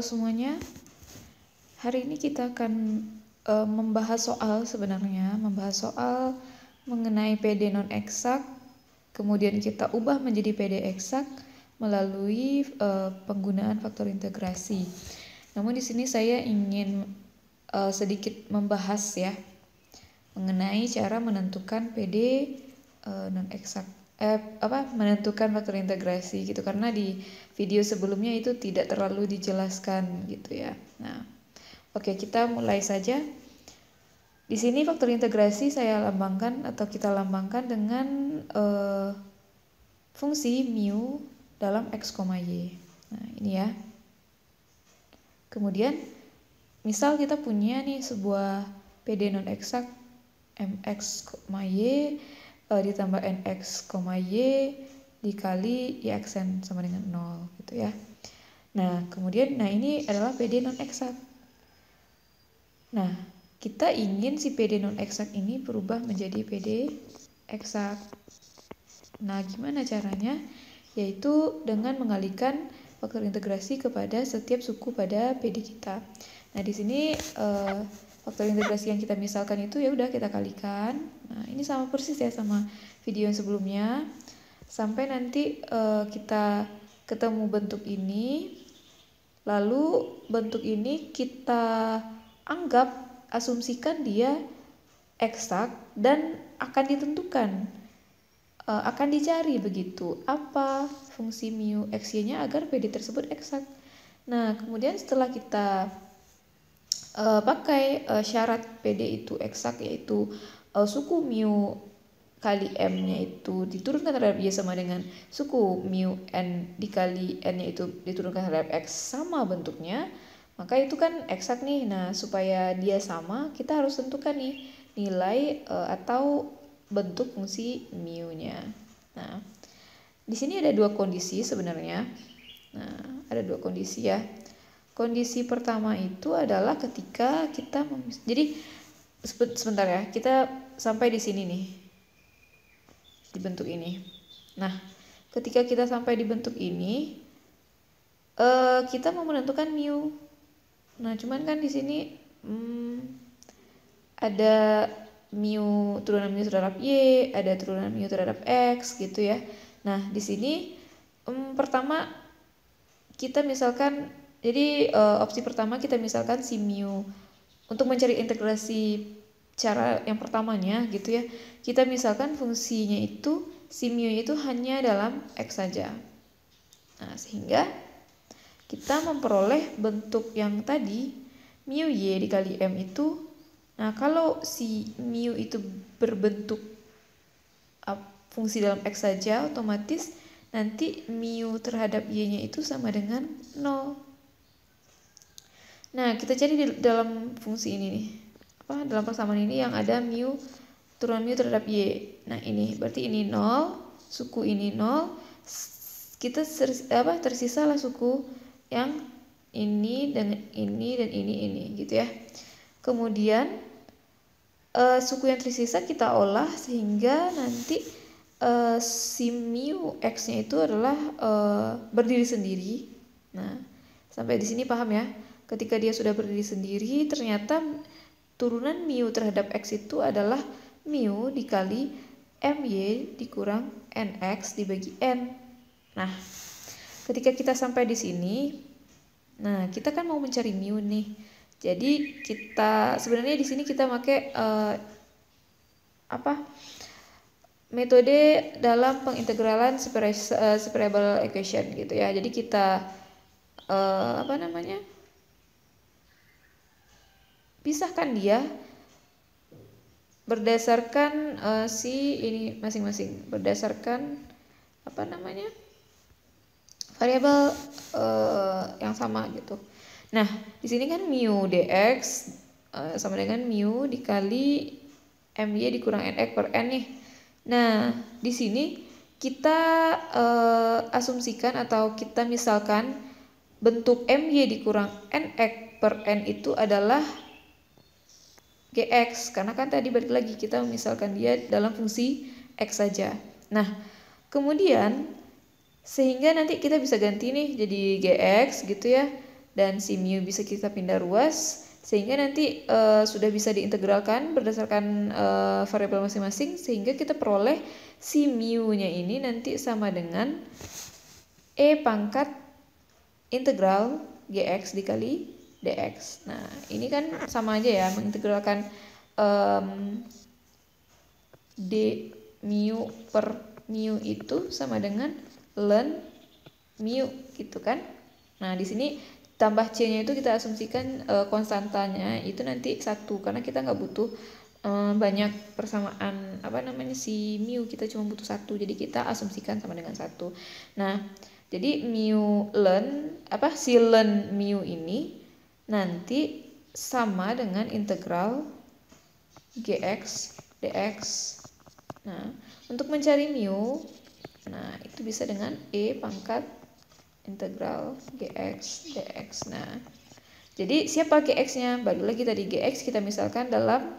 halo semuanya. Hari ini kita akan membahas soal mengenai PD non eksak, kemudian kita ubah menjadi PD eksak melalui penggunaan faktor integrasi. Namun di sini saya ingin sedikit membahas ya mengenai cara menentukan PD non eksak. Menentukan faktor integrasi gitu, karena di video sebelumnya itu tidak terlalu dijelaskan gitu ya. Nah, oke, kita mulai saja. Di sini faktor integrasi kita lambangkan dengan fungsi mu dalam x, y. Nah, ini ya. Kemudian misal kita punya nih sebuah PD non eksak mx, y ditambah nx, y dikali yxn sama dengan 0 gitu ya. Nah, kemudian ini adalah PD non eksak. Nah, kita ingin si PD non eksak ini berubah menjadi PD eksak. Nah, gimana caranya? Yaitu dengan mengalihkan faktor integrasi kepada setiap suku pada PD kita. Nah, di sini faktor integrasi yang kita misalkan itu ya udah kita kalikan. Nah, ini sama persis ya sama video yang sebelumnya. Sampai nanti kita ketemu bentuk ini. Lalu bentuk ini kita asumsikan dia eksak dan akan ditentukan. Akan dicari begitu apa fungsi mu xy-nya agar PD tersebut eksak. Nah, kemudian setelah kita pakai syarat PD itu eksak, yaitu suku mu kali m-nya itu diturunkan terhadap y sama dengan suku mu n dikali n-nya itu diturunkan terhadap x sama bentuknya, maka itu kan eksak nih. Nah, supaya dia sama, kita harus tentukan nih nilai atau bentuk fungsi mu-nya. Nah, di sini ada dua kondisi sebenarnya. Nah, ada dua kondisi ya. Kondisi pertama itu adalah ketika kita jadi sebentar ya, kita sampai di sini nih, di bentuk ini. Nah, ketika kita sampai di bentuk ini, kita mau menentukan mu. Nah, cuman kan di sini ada turunan mu terhadap y, ada turunan mu terhadap x gitu ya. Nah, di sini pertama kita misalkan, jadi opsi pertama kita misalkan si mu untuk mencari integrasi cara yang pertamanya gitu ya. Kita misalkan fungsinya itu si mu itu hanya dalam x saja. Nah, sehingga kita memperoleh bentuk yang tadi mu y dikali m itu. Nah, kalau si mu itu berbentuk fungsi dalam x saja, otomatis nanti mu terhadap y-nya itu sama dengan 0. Nah, kita cari di dalam fungsi ini nih. Dalam persamaan ini yang ada turunan mu terhadap y. Nah, ini berarti ini 0, suku ini 0. Kita tersisalah suku yang ini dan ini dan ini gitu ya. Kemudian suku yang tersisa kita olah sehingga nanti si mu x-nya itu adalah berdiri sendiri. Nah, sampai di sini paham ya? Ketika dia sudah berdiri sendiri, ternyata turunan mu terhadap x itu adalah mu dikali my dikurang nx dibagi n. Nah, ketika kita sampai di sini, nah kita kan mau mencari mu nih. Jadi kita sebenarnya di sini kita pakai metode dalam pengintegralan separable equation gitu ya. Jadi kita pisahkan dia berdasarkan si ini masing-masing, berdasarkan variabel yang sama gitu. Nah, di sini kan mu dx sama dengan mu dikali my dikurang nx per n nih. Nah, di sini kita asumsikan atau kita misalkan bentuk my dikurang nx per n itu adalah gx, karena kan tadi balik lagi kita misalkan dia dalam fungsi x saja. Nah, kemudian sehingga nanti kita bisa ganti nih jadi gx gitu ya. dan si mu bisa kita pindah ruas sehingga nanti sudah bisa diintegralkan berdasarkan variabel masing-masing, sehingga kita peroleh si mu-nya ini nanti sama dengan E pangkat integral gx dikali dx. Nah, ini kan sama aja ya, mengintegralkan d mu per mu itu sama dengan ln mu gitu kan. Nah, di sini tambah c-nya itu kita asumsikan konstantanya itu nanti 1 karena kita nggak butuh banyak persamaan si mu, kita cuma butuh 1, jadi kita asumsikan sama dengan 1. Nah, jadi si ln mu ini nanti sama dengan integral gx dx. Nah, untuk mencari mu, nah itu bisa dengan E pangkat integral gx dx. Nah, jadi siapa gx-nya? Balik lagi tadi, gx kita misalkan dalam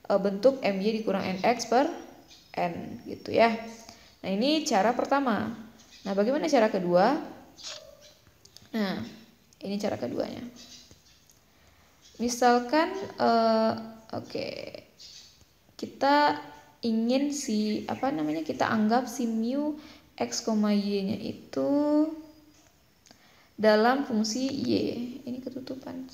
bentuk my dikurang nx per n gitu ya. Nah, ini cara pertama. Nah, bagaimana cara kedua? Nah, ini cara keduanya. Misalkan kita ingin kita anggap si mu x, y-nya itu dalam fungsi y. Ini ketutupan.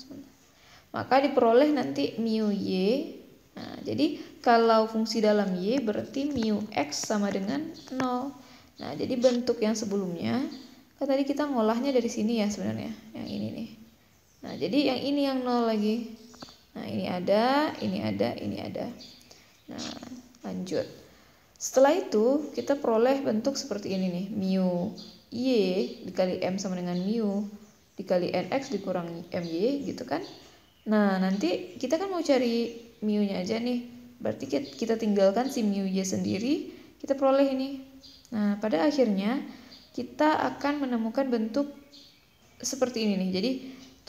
Maka diperoleh nanti mu y. Nah, jadi kalau fungsi dalam y berarti mu x sama dengan 0. Nah, jadi bentuk yang sebelumnya kan tadi kita ngolahnya dari sini ya sebenarnya, yang ini nih. Nah, jadi yang ini yang 0 lagi. Nah, ini ada, ini ada, ini ada. Nah, lanjut. Setelah itu kita peroleh bentuk seperti ini nih, mu y dikali m sama dengan mu dikali nx dikurang my gitu kan. Nah, nanti kita kan mau cari mu-nya aja nih, berarti kita tinggalkan si mu y sendiri, kita peroleh ini. Nah, pada akhirnya kita akan menemukan bentuk seperti ini nih. Jadi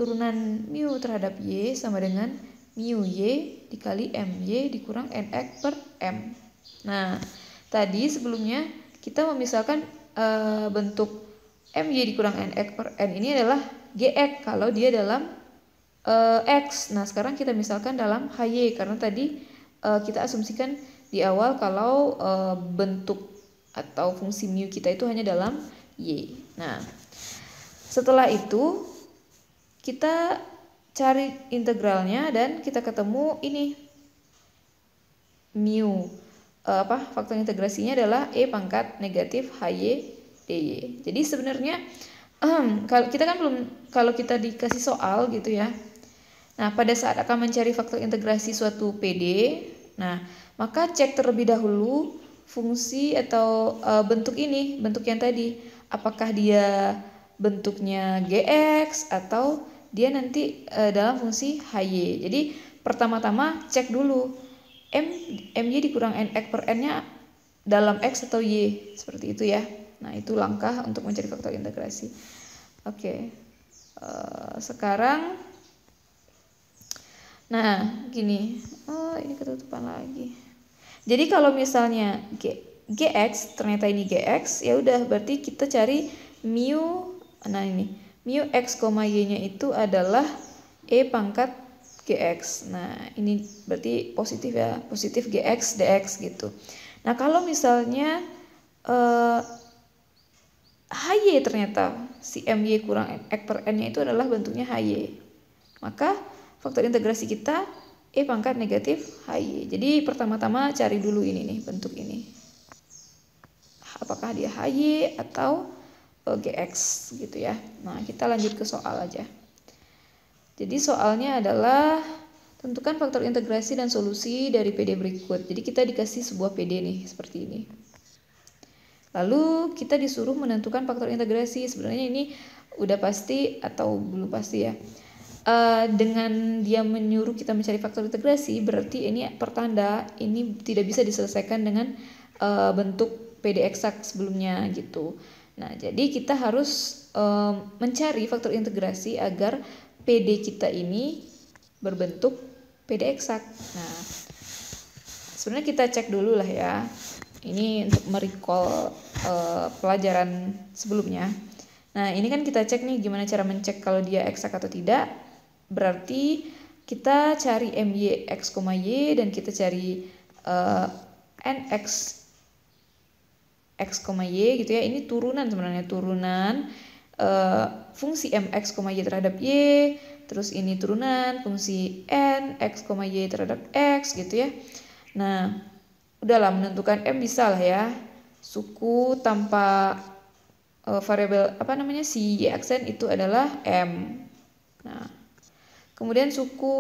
turunan mu terhadap y sama dengan mu y dikali my dikurang nx per m. Nah, tadi sebelumnya kita memisalkan bentuk my dikurang nx per n ini adalah gx kalau dia dalam x. Nah, sekarang kita misalkan dalam hy karena tadi kita asumsikan di awal kalau bentuk atau fungsi mu kita itu hanya dalam y. Nah, setelah itu kita cari integralnya dan kita ketemu ini mu faktor integrasinya adalah e pangkat negatif hy dy. Jadi sebenarnya kalau kita kan kalau kita dikasih soal gitu ya. Nah, pada saat akan mencari faktor integrasi suatu PD, nah maka cek terlebih dahulu fungsi atau bentuk ini, bentuk yang tadi, apakah dia bentuknya gx atau dia nanti dalam fungsi hy. Jadi pertama-tama cek dulu my dikurang nx per n-nya dalam x atau y, seperti itu ya. Nah, itu langkah untuk mencari faktor integrasi. Sekarang nah gini, ini ketutupan lagi. Jadi kalau misalnya gx ternyata ini gx, ya udah berarti kita cari mu. Nah, ini mu x, y-nya itu adalah e pangkat gx. Nah, ini berarti positif ya, positif gx dx gitu. Nah, kalau misalnya hy ternyata si my kurang x per n-nya itu adalah bentuknya hy, maka faktor integrasi kita e pangkat negatif hy. Jadi pertama-tama cari dulu ini nih, bentuk ini. Apakah dia hy atau gx gitu ya. Nah, kita lanjut ke soal aja. Jadi soalnya adalah tentukan faktor integrasi dan solusi dari PD berikut. Jadi kita dikasih sebuah PD nih seperti ini. Lalu kita disuruh menentukan faktor integrasi. Sebenarnya ini udah pasti atau belum pasti ya. Dengan dia menyuruh kita mencari faktor integrasi, berarti ini pertanda ini tidak bisa diselesaikan dengan bentuk PD eksak sebelumnya gitu. Nah, jadi kita harus mencari faktor integrasi agar PD kita ini berbentuk PD eksak. Nah, sebenarnya kita cek dulu lah ya. Ini untuk merecall pelajaran sebelumnya. Nah, ini kan kita cek nih gimana cara mencek kalau dia eksak atau tidak. Berarti kita cari MY X, Y dan kita cari NX X, Y gitu ya. Ini turunan sebenarnya, turunan fungsi MX, Y terhadap Y. Terus ini turunan fungsi N, X, Y terhadap X gitu ya. Nah, udahlah menentukan M bisa lah ya. Suku tanpa variabel apa namanya si Y aksen itu adalah M. Nah, kemudian suku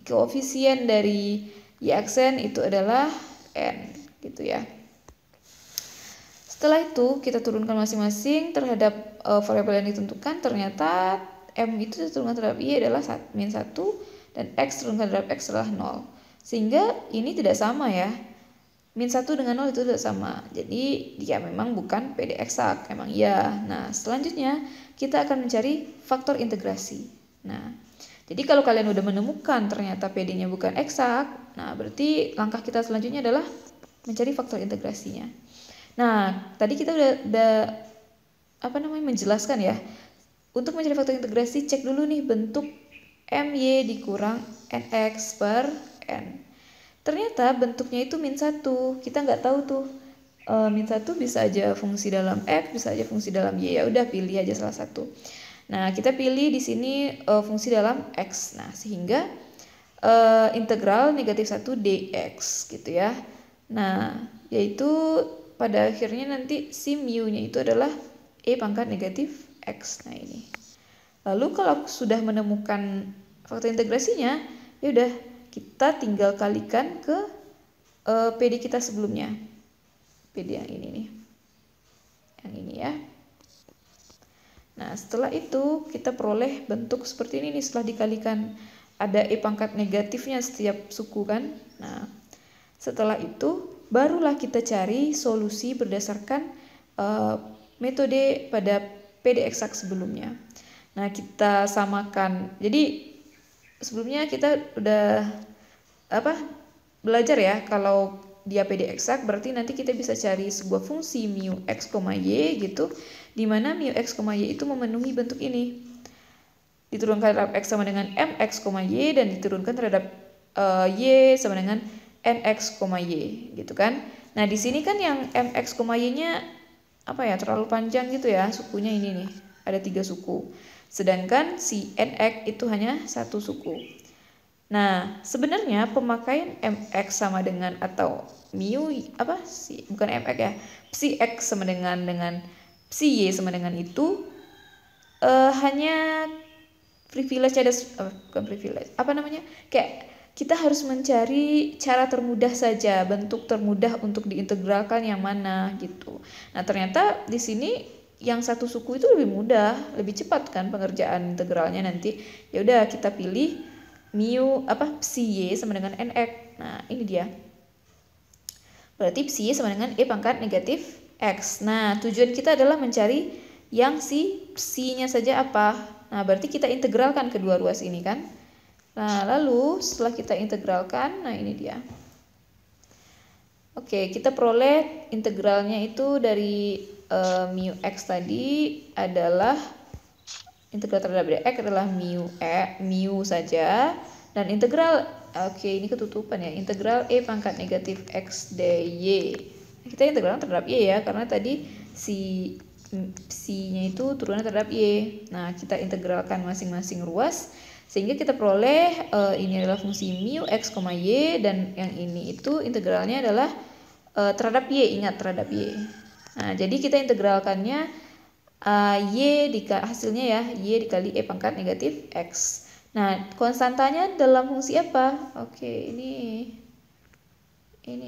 koefisien dari Y aksen itu adalah N gitu ya. Setelah itu kita turunkan masing-masing terhadap variabel yang ditentukan. Ternyata M itu diturunkan terhadap Y adalah -1 dan X turunkan terhadap X adalah 0. Sehingga ini tidak sama ya. -1 dengan 0 itu tidak sama. Jadi dia memang bukan PD eksak, emang iya. Nah, selanjutnya kita akan mencari faktor integrasi. Nah, jadi kalau kalian udah menemukan ternyata PD-nya bukan eksak, nah berarti langkah kita selanjutnya adalah mencari faktor integrasinya. Nah, tadi kita udah menjelaskan ya. Untuk mencari faktor integrasi, cek dulu nih bentuk MY dikurang NX per N. Ternyata bentuknya itu -1. Kita nggak tahu tuh. -1 bisa aja fungsi dalam X, bisa aja fungsi dalam Y. Ya udah pilih aja salah satu. Nah, kita pilih di sini fungsi dalam X. Nah, sehingga integral -1 dx gitu ya. Nah, yaitu pada akhirnya nanti si mu-nya itu adalah E pangkat negatif X. Nah, ini. Lalu kalau sudah menemukan faktor integrasinya, ya udah kita tinggal kalikan ke PD kita sebelumnya. PD yang ini nih. Yang ini ya. Nah, setelah itu kita peroleh bentuk seperti ini nih setelah dikalikan. Ada E pangkat negatifnya setiap suku kan. Nah, setelah itu barulah kita cari solusi berdasarkan metode pada PD eksak sebelumnya. Nah, kita samakan. Jadi sebelumnya kita udah belajar ya, kalau dia PD eksak berarti nanti kita bisa cari sebuah fungsi mu x, y gitu, di mana mu x, y itu memenuhi bentuk ini. Diturunkan terhadap x sama dengan mx, y dan diturunkan terhadap y sama dengan nx, y gitu kan. Nah, di sini kan yang mx, y-nya terlalu panjang gitu ya, sukunya ini nih. Ada 3 suku. Sedangkan si nx itu hanya 1 suku. Nah, sebenarnya pemakaian mx sama dengan atau mu bukan mx ya, psi x sama dengan psi y sama dengan itu hanya privilege bukan privilege. Kayak kita harus mencari cara termudah saja, bentuk termudah untuk diintegralkan yang mana gitu. Nah, ternyata di sini yang 1 suku itu lebih mudah, lebih cepat kan pengerjaan integralnya nanti. Ya udah kita pilih psi y sama dengan nx. Nah, ini dia. Berarti psi y sama dengan E pangkat negatif X. Nah, tujuan kita adalah mencari yang si psi-nya saja apa. Nah, berarti kita integralkan kedua ruas ini kan. Nah, lalu setelah kita integralkan, nah ini dia. Oke, kita peroleh integralnya itu dari mu x tadi adalah integral terhadap dx adalah mu saja, dan integral ini ketutupan ya, integral E pangkat negatif X dy. Kita integral terhadap Y ya, karena tadi si-nya itu turunan terhadap Y. Nah, kita integralkan masing-masing ruas sehingga kita peroleh ini adalah fungsi mu x, y, dan yang ini itu integralnya adalah terhadap Y, ingat terhadap Y. Nah, jadi kita integralkannya hasilnya ya, y dikali E pangkat negatif X. Nah, konstantanya dalam fungsi apa? Oke, ini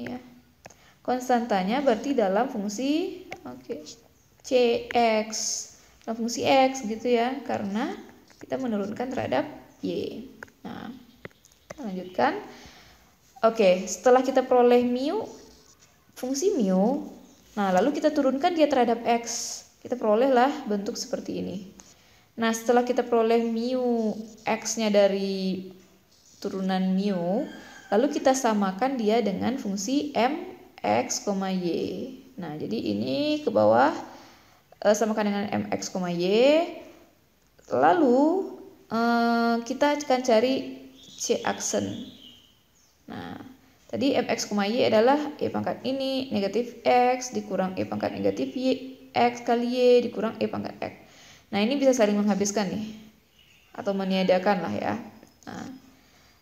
ya. Konstantanya berarti dalam fungsi Cx, dalam fungsi X gitu ya, karena kita menurunkan terhadap Y. Nah, kita lanjutkan. Oke, setelah kita peroleh fungsi mu, nah lalu kita turunkan dia terhadap X. Kita perolehlah bentuk seperti ini. Nah, setelah kita peroleh mu x-nya dari turunan mu, lalu kita samakan dia dengan fungsi mx, y. Nah, jadi ini ke bawah samakan dengan mx, y. Lalu kita akan cari c aksen. Nah, tadi mx, y adalah e pangkat ini negatif x dikurang e pangkat negatif y, x kali y dikurang e pangkat x. Nah, ini bisa saling menghabiskan nih, atau meniadakan lah ya. Nah,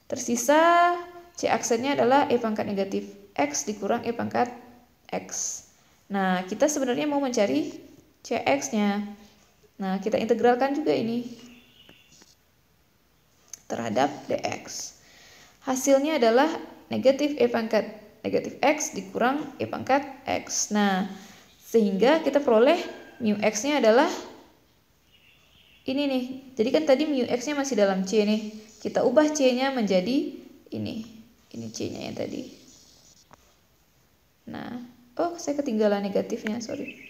tersisa c aksennya adalah e pangkat negatif x dikurang e pangkat x. Nah, kita sebenarnya mau mencari cx-nya. Nah, kita integralkan juga ini terhadap dx. Hasilnya adalah negatif e pangkat negatif x dikurang e pangkat x. Nah, sehingga kita peroleh mu x-nya adalah ini nih. Jadi kan tadi mu x-nya masih dalam c nih. Kita ubah c-nya menjadi ini. Ini c-nya yang tadi. Nah, oh saya ketinggalan negatifnya, sorry.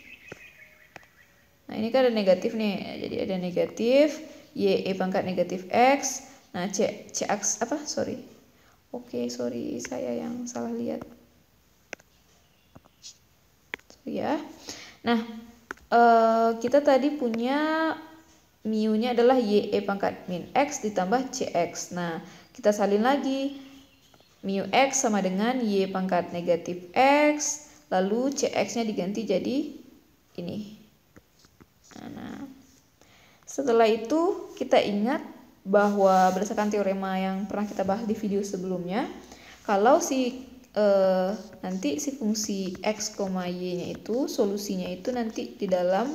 Nah, ini kan ada negatif nih. Jadi ada negatif y e pangkat negatif x. Nah, c aks apa? Sorry. Oke, sorry, saya yang salah lihat. Sorry ya. Nah, kita tadi punya mu-nya adalah y e pangkat min x ditambah cx. Nah, kita salin lagi. Mu x sama dengan y pangkat negatif x, lalu cx-nya diganti jadi ini. Nah, setelah itu kita ingat bahwa berdasarkan teorema yang pernah kita bahas di video sebelumnya, kalau nanti si fungsi x, y-nya itu solusinya itu nanti di dalam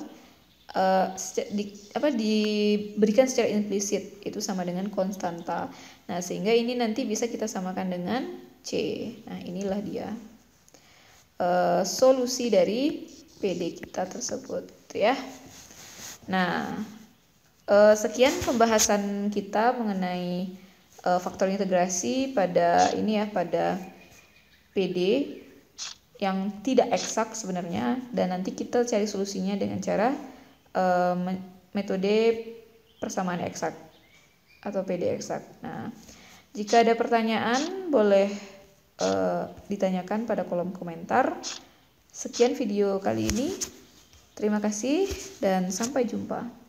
diberikan secara implisit, itu sama dengan konstanta. Nah, sehingga ini nanti bisa kita samakan dengan c. Nah, inilah dia solusi dari PD kita tersebut ya. Nah, sekian pembahasan kita mengenai faktor integrasi pada PD yang tidak eksak sebenarnya, dan nanti kita cari solusinya dengan cara metode persamaan eksak atau PD eksak. Nah, jika ada pertanyaan boleh ditanyakan pada kolom komentar. Sekian video kali ini. Terima kasih dan sampai jumpa.